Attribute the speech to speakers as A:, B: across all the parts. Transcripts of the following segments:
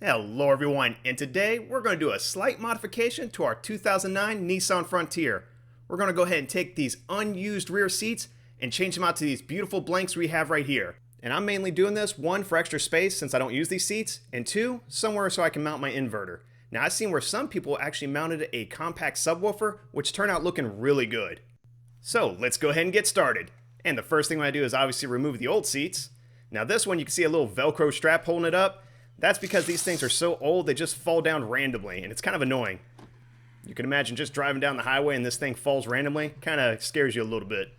A: Hello everyone, and today we're going to do a slight modification to our 2009 Nissan Frontier. We're going to go ahead and take these unused rear seats and change them out to these beautiful blanks we have right here. And I'm mainly doing this, one, for extra space since I don't use these seats, and two, somewhere so I can mount my inverter. Now I've seen where some people actually mounted a compact subwoofer, which turned out looking really good. So let's go ahead and get started. And the first thing I do is obviously remove the old seats. Now this one you can see a little Velcro strap holding it up. That's because these things are so old they just fall down randomly, and it's kind of annoying. You can imagine just driving down the highway and this thing falls randomly. Kind of scares you a little bit.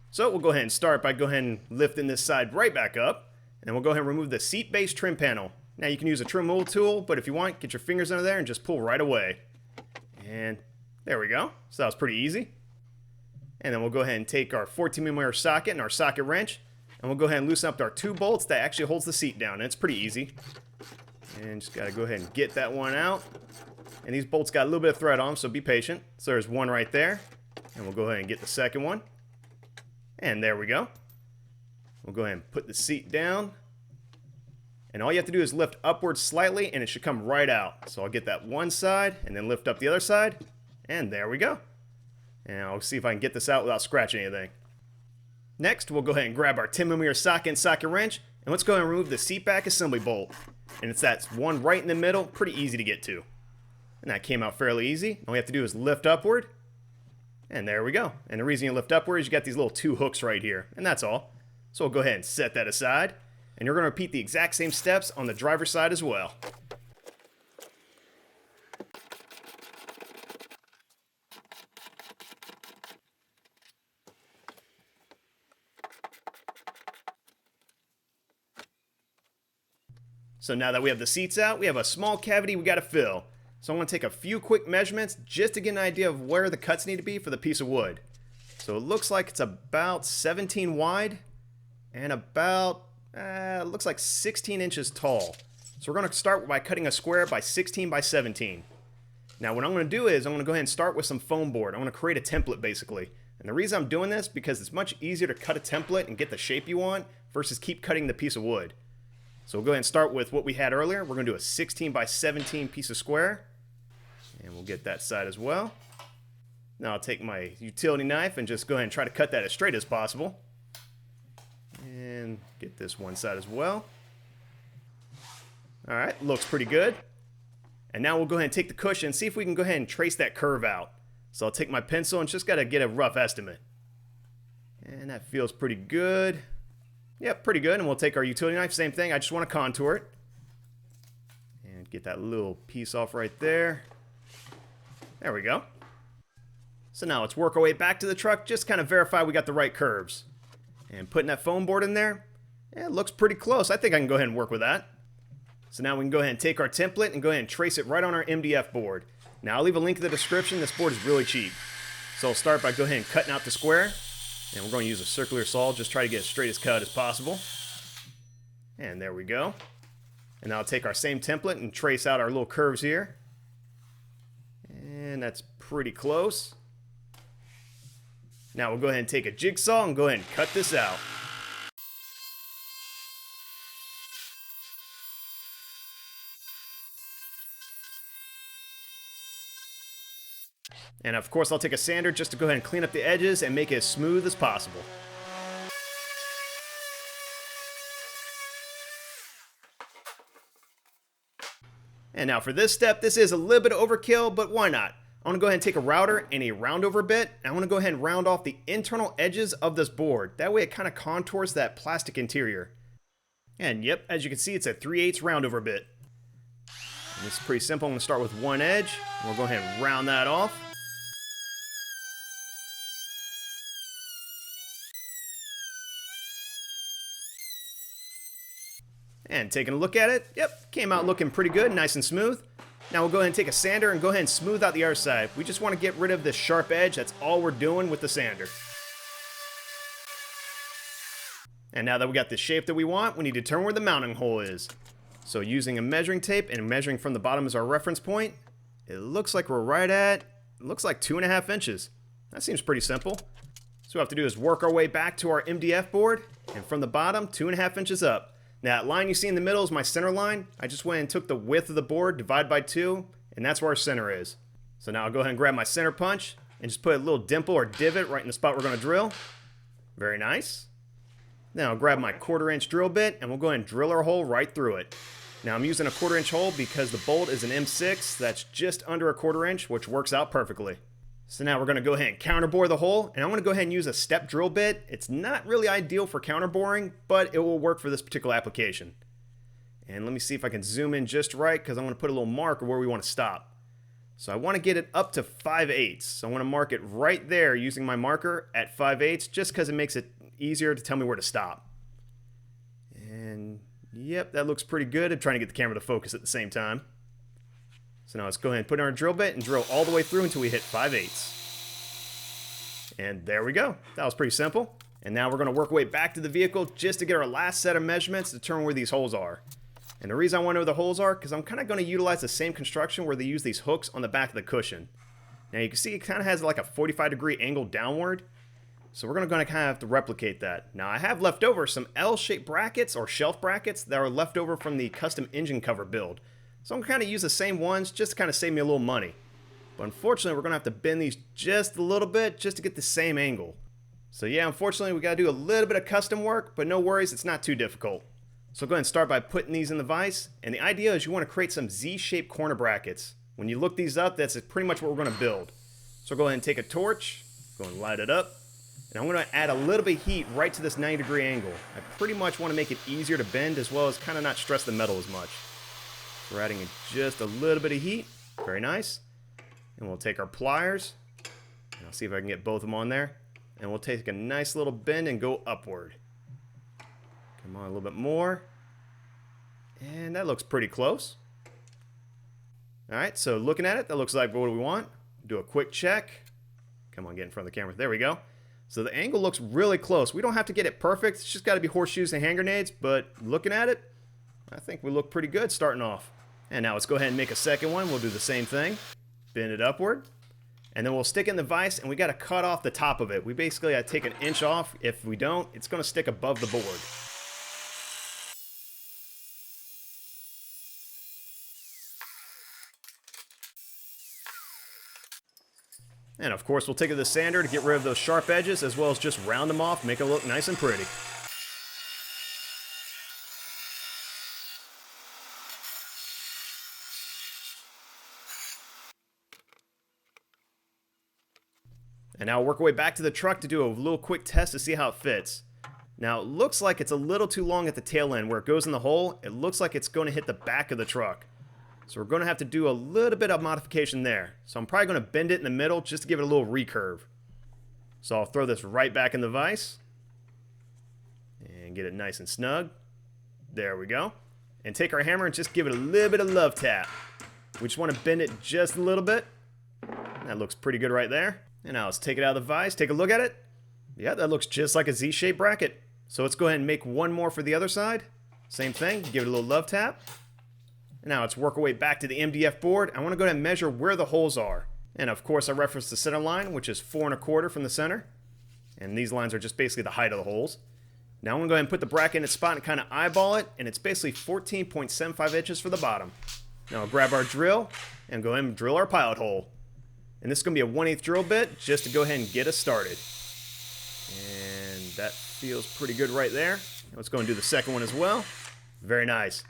A: So we'll go ahead and start by lifting this side right back up, and then we'll go ahead and remove the seat base trim panel. Now you can use a trim removal tool, but if you want, get your fingers under there and just pull right away. And there we go. So that was pretty easy. And then we'll go ahead and take our 14mm socket and our socket wrench, and we'll go ahead and loosen up our two bolts that actually holds the seat down. And it's pretty easy. And just gotta go ahead and get that one out. And these bolts got a little bit of thread on them, so be patient. So there's one right there. And we'll go ahead and get the second one. And there we go. We'll go ahead and put the seat down. And all you have to do is lift upwards slightly and it should come right out. So I'll get that one side and then lift up the other side. And there we go. And I'll see if I can get this out without scratching anything. Next, we'll go ahead and grab our 10mm socket and socket wrench. And let's go ahead and remove the seatback assembly bolt. And it's that one right in the middle, pretty easy to get to. And that came out fairly easy. All we have to do is lift upward. And there we go. And the reason you lift upward is you got these little two hooks right here. And that's all. So we'll go ahead and set that aside. And you're going to repeat the exact same steps on the driver's side as well. So now that we have the seats out, we have a small cavity we got to fill. So I'm going to take a few quick measurements just to get an idea of where the cuts need to be for the piece of wood. So it looks like it's about 17 wide and about, looks like 16 inches tall. So we're going to start by cutting a square by 16 by 17. Now what I'm going to do is I'm going to go ahead and start with some foam board. I'm going to create a template basically. And the reason I'm doing this because it's much easier to cut a template and get the shape you want versus keep cutting the piece of wood. So we'll go ahead and start with what we had earlier. We're going to do a 16 by 17 piece of square. And we'll get that side as well. Now I'll take my utility knife and just go ahead and try to cut that as straight as possible. And get this one side as well. Alright, looks pretty good. And now we'll go ahead and take the cushion and see if we can go ahead and trace that curve out. So I'll take my pencil and just got to get a rough estimate. And that feels pretty good. Yep, pretty good. And we'll take our utility knife, same thing. I just want to contour it. And get that little piece off right there. There we go. So now let's work our way back to the truck, just kind of verify we got the right curves. And putting that foam board in there, it looks pretty close. I think I can go ahead and work with that. So now we can go ahead and take our template and go ahead and trace it right on our MDF board. Now I'll leave a link in the description. This board is really cheap. So I'll start by go ahead and cutting out the square. And we're going to use a circular saw, just try to get as straight as cut as possible. And there we go. And now I'll take our same template and trace out our little curves here. And that's pretty close. Now we'll go ahead and take a jigsaw and go ahead and cut this out. And of course I'll take a sander just to go ahead and clean up the edges and make it as smooth as possible. And now for this step, this is a little bit of overkill, but why not? I want to go ahead and take a router and a round over bit. And I want to go ahead and round off the internal edges of this board. That way it kind of contours that plastic interior. And yep, as you can see, it's a 3/8 round over bit. And this is pretty simple. I'm going to start with one edge. We'll go ahead and round that off. And taking a look at it, yep, came out looking pretty good, nice and smooth. Now we'll go ahead and take a sander and go ahead and smooth out the other side. We just want to get rid of this sharp edge. That's all we're doing with the sander. And now that we got the shape that we want, we need to determine where the mounting hole is. So using a measuring tape and measuring from the bottom as our reference point, it looks like we're right at, it looks like 2.5 inches. That seems pretty simple. So what we have to do is work our way back to our MDF board, and from the bottom, 2.5 inches up. Now that line you see in the middle is my center line. I just went and took the width of the board, divided by 2, and that's where our center is. So now I'll go ahead and grab my center punch and just put a little dimple or divot right in the spot we're going to drill. Very nice. Now I'll grab my 1/4 inch drill bit and we'll go ahead and drill our hole right through it. Now I'm using a 1/4 inch hole because the bolt is an M6 that's just under a 1/4 inch, which works out perfectly. So now we're going to go ahead and counterbore the hole, and I'm going to go ahead and use a step drill bit. It's not really ideal for counterboring, but it will work for this particular application. And let me see if I can zoom in just right, because I want to put a little mark of where we want to stop. So I want to get it up to 5/8. So I want to mark it right there using my marker at 5/8, just because it makes it easier to tell me where to stop. And yep, that looks pretty good. I'm trying to get the camera to focus at the same time. So now let's go ahead and put in our drill bit and drill all the way through until we hit 5/8. And there we go. That was pretty simple. And now we're going to work our way back to the vehicle just to get our last set of measurements to determine where these holes are. And the reason I want to know where the holes are, because I'm kind of going to utilize the same construction where they use these hooks on the back of the cushion. Now you can see it kind of has like a 45-degree angle downward. So we're going to kind of have to replicate that. Now I have left over some L-shaped brackets or shelf brackets that are left over from the custom engine cover build. So I'm going to kind of use the same ones just to kind of save me a little money. But unfortunately, we're going to have to bend these just a little bit just to get the same angle. So yeah, unfortunately, we got to do a little bit of custom work, but no worries, it's not too difficult. So go ahead and start by putting these in the vise. And the idea is you want to create some Z-shaped corner brackets. When you look these up, that's pretty much what we're going to build. So go ahead and take a torch, go and light it up. And I'm going to add a little bit of heat right to this 90-degree angle. I pretty much want to make it easier to bend as well as kind of not stress the metal as much. We're adding just a little bit of heat. Very nice. And we'll take our pliers. And I'll see if I can get both of them on there. And we'll take a nice little bend and go upward. Come on, a little bit more. And that looks pretty close. Alright, so looking at it, that looks like what we want. Do a quick check. Come on, get in front of the camera. There we go. So the angle looks really close. We don't have to get it perfect. It's just got to be horseshoes and hand grenades. But looking at it, I think we look pretty good starting off. And now let's go ahead and make a second one. We'll do the same thing. Bend it upward. And then we'll stick it in the vise, and we got to cut off the top of it. We basically got to take an inch off. If we don't, it's going to stick above the board. And of course, we'll take it to the sander to get rid of those sharp edges, as well as just round them off, make it look nice and pretty. And now we'll work our way back to the truck to do a little quick test to see how it fits. Now it looks like it's a little too long at the tail end where it goes in the hole. It looks like it's going to hit the back of the truck. So we're going to have to do a little bit of modification there. So I'm probably going to bend it in the middle just to give it a little recurve. So I'll throw this right back in the vise. And get it nice and snug. There we go. And take our hammer and just give it a little bit of love tap. We just want to bend it just a little bit. That looks pretty good right there. And now let's take it out of the vise, take a look at it. Yeah, that looks just like a Z-shaped bracket. So let's go ahead and make one more for the other side. Same thing, give it a little love tap. And now let's work our way back to the MDF board. I want to go ahead and measure where the holes are. And of course I reference the center line, which is 4 1/4 from the center. And these lines are just basically the height of the holes. Now I'm going to go ahead and put the bracket in its spot and kind of eyeball it. And it's basically 14.75 inches for the bottom. Now we'll grab our drill and go ahead and drill our pilot hole. And this is going to be a 1/8 drill bit just to go ahead and get us started. And that feels pretty good right there. Let's go and do the second one as well. Very nice.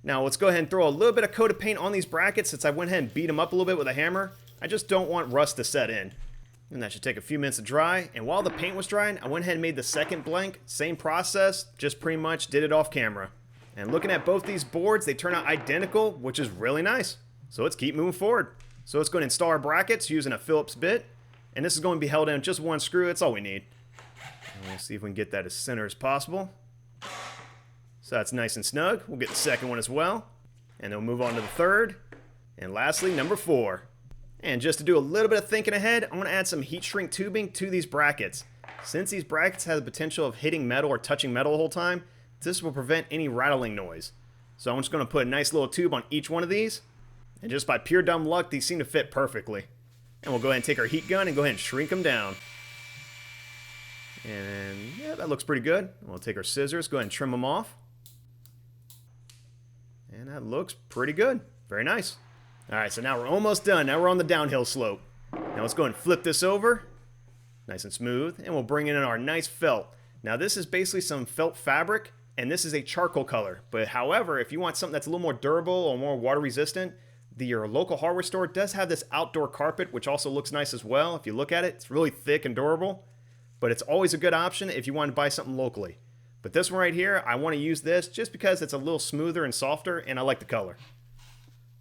A: Now let's go ahead and throw a little bit of coat of paint on these brackets since I went ahead and beat them up a little bit with a hammer. I just don't want rust to set in. And that should take a few minutes to dry. And while the paint was drying, I went ahead and made the second blank. Same process, just pretty much did it off camera. And looking at both these boards, they turn out identical, which is really nice. So let's keep moving forward. So let's go and install our brackets using a Phillips bit. And this is going to be held in just one screw. That's all we need. And we'll see if we can get that as center as possible. So that's nice and snug. We'll get the second one as well. And then we'll move on to the third. And lastly, number 4. And just to do a little bit of thinking ahead, I'm going to add some heat shrink tubing to these brackets. Since these brackets have the potential of hitting metal or touching metal the whole time, this will prevent any rattling noise. So I'm just going to put a nice little tube on each one of these. And just by pure dumb luck, these seem to fit perfectly. And we'll go ahead and take our heat gun and go ahead and shrink them down. And yeah, that looks pretty good. We'll take our scissors, go ahead and trim them off. And that looks pretty good. Very nice. Alright, so now we're almost done. Now we're on the downhill slope. Now let's go ahead and flip this over. Nice and smooth. And we'll bring in our nice felt. Now this is basically some felt fabric, and this is a charcoal color. But however, if you want something that's a little more durable or more water resistant, your local hardware store does have this outdoor carpet, which also looks nice as well. If you look at it, it's really thick and durable. But it's always a good option if you want to buy something locally. But this one right here, I want to use this just because it's a little smoother and softer, and I like the color.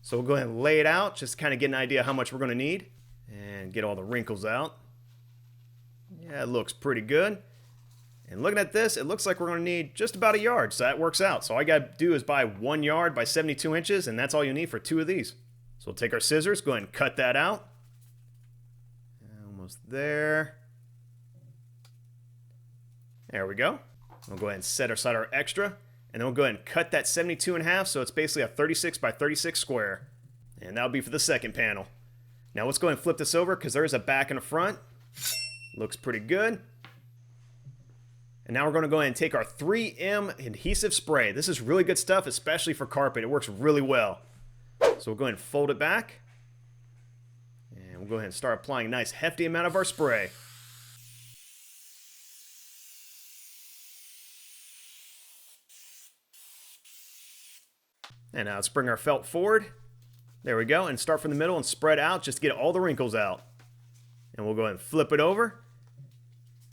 A: So we'll go ahead and lay it out, just to kind of get an idea how much we're going to need. And get all the wrinkles out. Yeah, it looks pretty good. And looking at this, it looks like we're going to need just about a yard, so that works out. So all I got to do is buy 1 yard by 72 inches, and that's all you need for 2 of these. So we'll take our scissors, go ahead and cut that out. Almost there. There we go. We'll go ahead and set aside our extra, and then we'll go ahead and cut that 72 in half, so it's basically a 36 by 36 square. And that'll be for the second panel. Now let's go ahead and flip this over because there is a back and a front. Looks pretty good. And now we're going to go ahead and take our 3M adhesive spray. This is really good stuff, especially for carpet. It works really well. So we'll go ahead and fold it back. And we'll go ahead and start applying a nice hefty amount of our spray. And now let's bring our felt forward. There we go. And start from the middle and spread out just to get all the wrinkles out. And we'll go ahead and flip it over.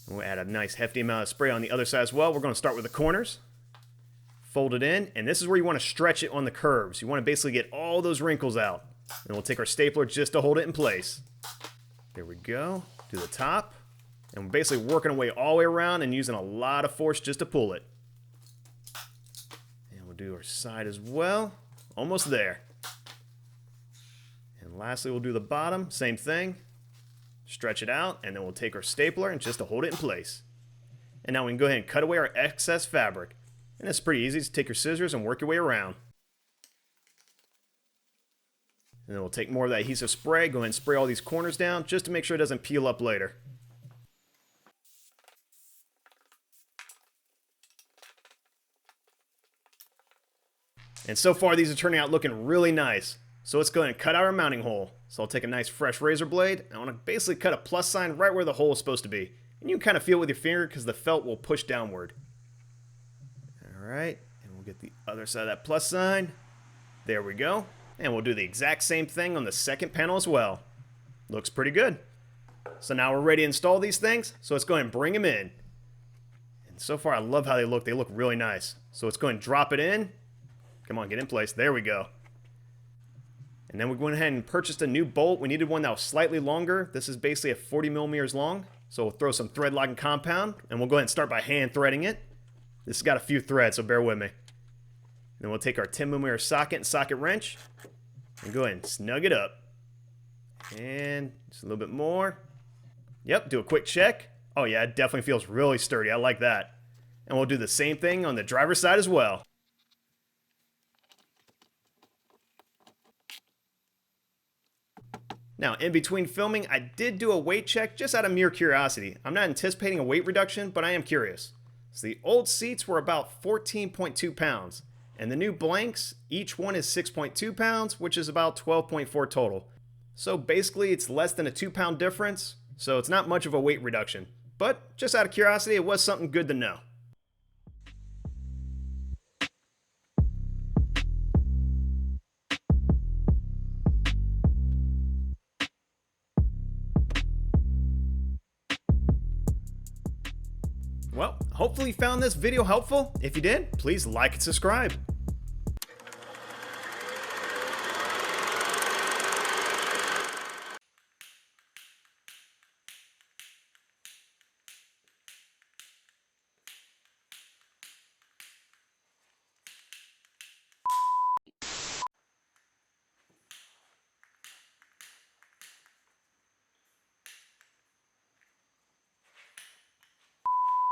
A: And we'll add a nice hefty amount of spray on the other side as well. We're going to start with the corners. Fold it in. And this is where you want to stretch it on the curves. You want to basically get all those wrinkles out. And we'll take our stapler just to hold it in place. There we go. Do the top. And we're basically working our way all the way around and using a lot of force just to pull it. And we'll do our side as well. Almost there. And lastly, we'll do the bottom. Same thing. Stretch it out, and then we'll take our stapler and just to hold it in place. And now we can go ahead and cut away our excess fabric. And it's pretty easy. Just take your scissors and work your way around. And then we'll take more of that adhesive spray, go ahead and spray all these corners down just to make sure it doesn't peel up later. And so far these are turning out looking really nice. So let's go ahead and cut out our mounting hole. So I'll take a nice fresh razor blade. And I want to basically cut a plus sign right where the hole is supposed to be. And you can kind of feel it with your finger because the felt will push downward. Alright, and we'll get the other side of that plus sign. There we go. And we'll do the exact same thing on the second panel as well. Looks pretty good. So now we're ready to install these things. So let's go ahead and bring them in. And so far I love how they look. They look really nice. So let's go ahead and drop it in. Come on, get in place. There we go. And then we went ahead and purchased a new bolt. We needed one that was slightly longer. This is basically a 40 millimeters long. So we'll throw some thread locking compound, and we'll go ahead and start by hand threading it. This has got a few threads, so bear with me. Then we'll take our 10 millimeter socket and socket wrench, and go ahead and snug it up. And just a little bit more. Yep, do a quick check. Oh yeah, it definitely feels really sturdy. I like that. And we'll do the same thing on the driver's side as well. Now, in between filming, I did do a weight check just out of mere curiosity. I'm not anticipating a weight reduction, but I am curious. So the old seats were about 14.2 pounds, and the new blanks, each one is 6.2 pounds, which is about 12.4 total. So basically, it's less than a 2-pound difference, so it's not much of a weight reduction. But just out of curiosity, it was something good to know. Well, hopefully you found this video helpful. If you did, please like and subscribe.